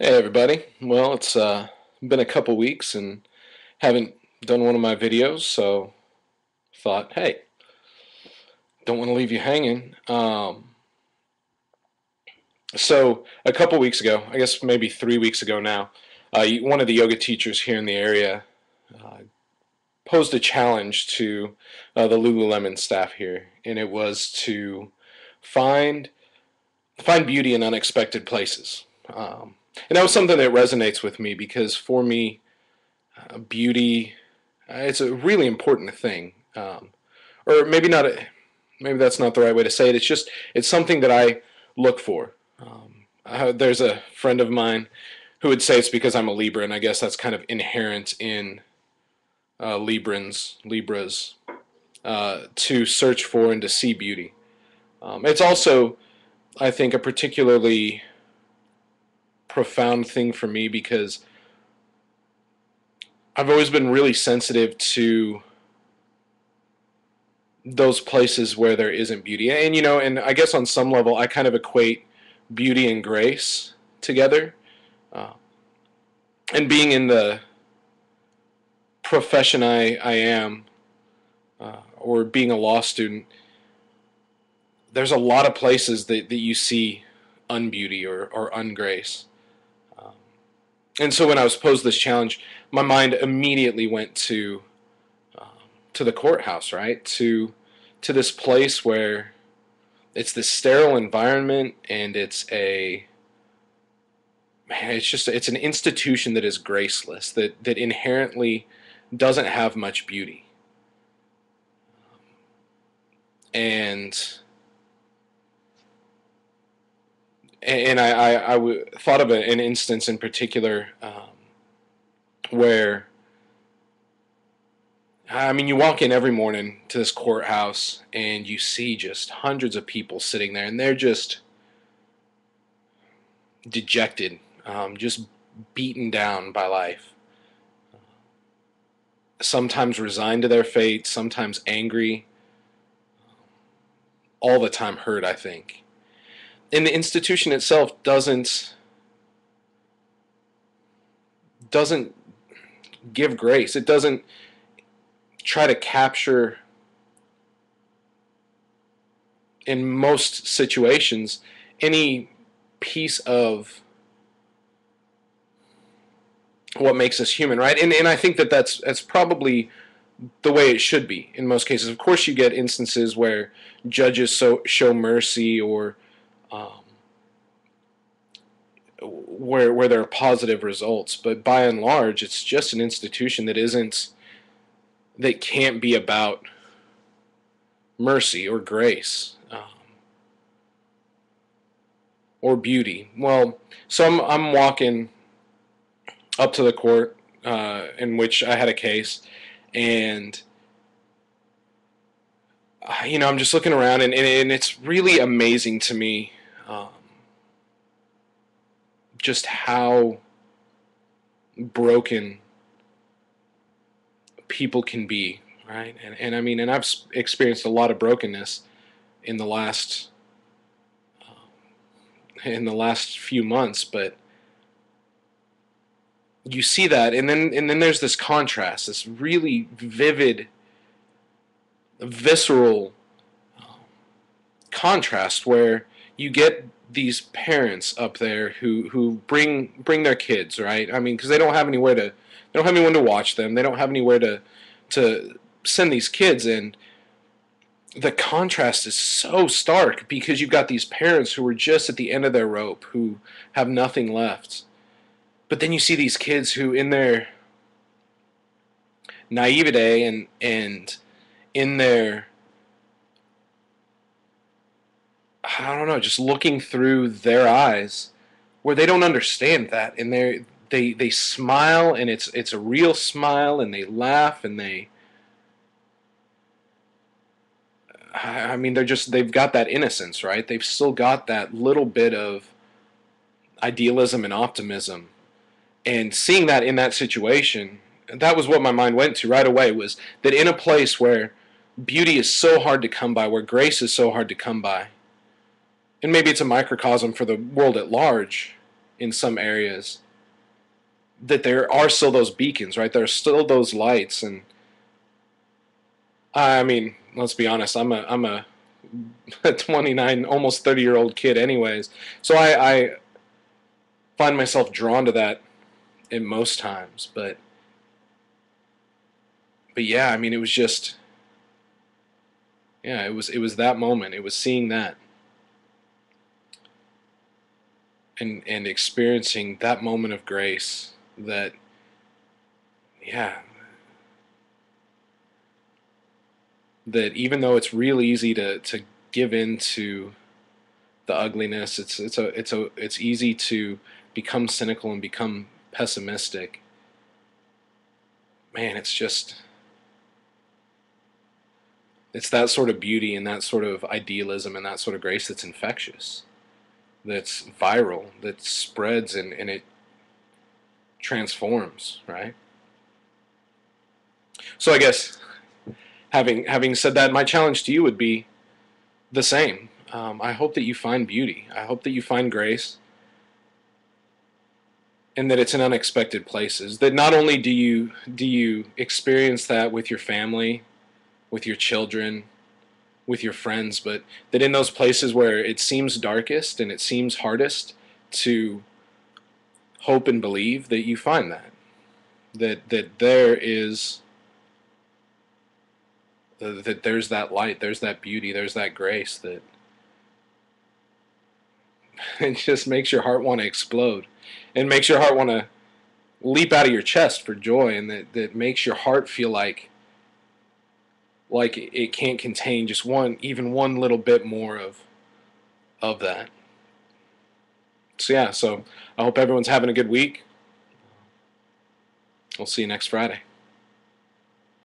Hey everybody. Well, it's been a couple weeks and haven't done one of my videos, so thought, hey, don't want to leave you hanging. So a couple weeks ago, I guess maybe 3 weeks ago now, one of the yoga teachers here in the area uh, posed a challenge to the Lululemon staff here, and it was to find find beauty in unexpected places. And that was something that resonates with me because for me, beauty it's a really important thing, or maybe not. Maybe that's not the right way to say it. It's something that I look for. There's a friend of mine who would say it's because I'm a Libra, and I guess that's kind of inherent in Libras to search for and to see beauty. It's also, I think, a particularly profound thing for me because I've always been really sensitive to those places where there isn't beauty. And I guess on some level, I kind of equate beauty and grace together. Uh, and being in the profession I am, or being a law student, there's a lot of places that you see unbeauty or ungrace. Um, and so when I was posed this challenge, my mind immediately went um, to the courthouse, right? To this place where it's this sterile environment, and it's an institution that is graceless, that inherently doesn't have much beauty. And thought of an instance in particular, where I mean, you walk in every morning to this courthouse and you see just hundreds of people sitting there, and they're just dejected, just beaten down by life. Sometimes resigned to their fate, sometimes angry, all the time hurt, I think. And the institution itself doesn't give grace. It doesn't try to capture, in most situations, any piece of what makes us human, right? And I think that's probably the way it should be in most cases. Of course, you get instances where judges show mercy, or um, where there are positive results, but by and large, it's just an institution that can't be about mercy or grace, or beauty. Well, so I'm walking up to the court, in which I had a case, and I'm just looking around, and it's really amazing to me, just how broken people can be, right? And I mean, and I've experienced a lot of brokenness in the last few months, but you see that, and then there's this contrast, this really vivid, visceral contrast where you get these parents up there who bring their kids, right? I mean, because they don't have anyone to watch them. They don't have anywhere to send these kids, and the contrast is so stark because you've got these parents who are just at the end of their rope, who have nothing left. But then you see these kids who, in their naivete and in their, I don't know, just looking through their eyes, where they don't understand that, and they smile, and it's a real smile, and they laugh, and I mean, they've got that innocence, right? They've still got that little bit of idealism and optimism. And seeing that in that situation, that was what my mind went to right away, was that in a place where beauty is so hard to come by, where grace is so hard to come by, and maybe it's a microcosm for the world at large, in some areas, that there are still those beacons, right? There are still those lights. And I mean, let's be honest, I'm a 29, almost 30-year-old kid anyways. So I find myself drawn to that in most times. But yeah, I mean, it was just, yeah, it was that moment. It was seeing that and experiencing that moment of grace that, yeah, that even though it's real easy to give in to the ugliness, it's easy to become cynical and become pessimistic. Man, it's that sort of beauty and that sort of idealism and that sort of grace that's infectious, that's viral, that spreads and it transforms, right? So I guess having said that, my challenge to you would be the same. I hope that you find beauty. I hope that you find grace, and that it's in unexpected places. That not only do you experience that with your family, with your children, with your friends, but that in those places where it seems darkest and it seems hardest to hope and believe, that you find that there is that there's that light, there's that beauty, there's that grace that it just makes your heart want to explode, and makes your heart want to leap out of your chest for joy, and that makes your heart feel like it can't contain just even one little bit more of that. So yeah, so I hope everyone's having a good week. We'll see you next Friday.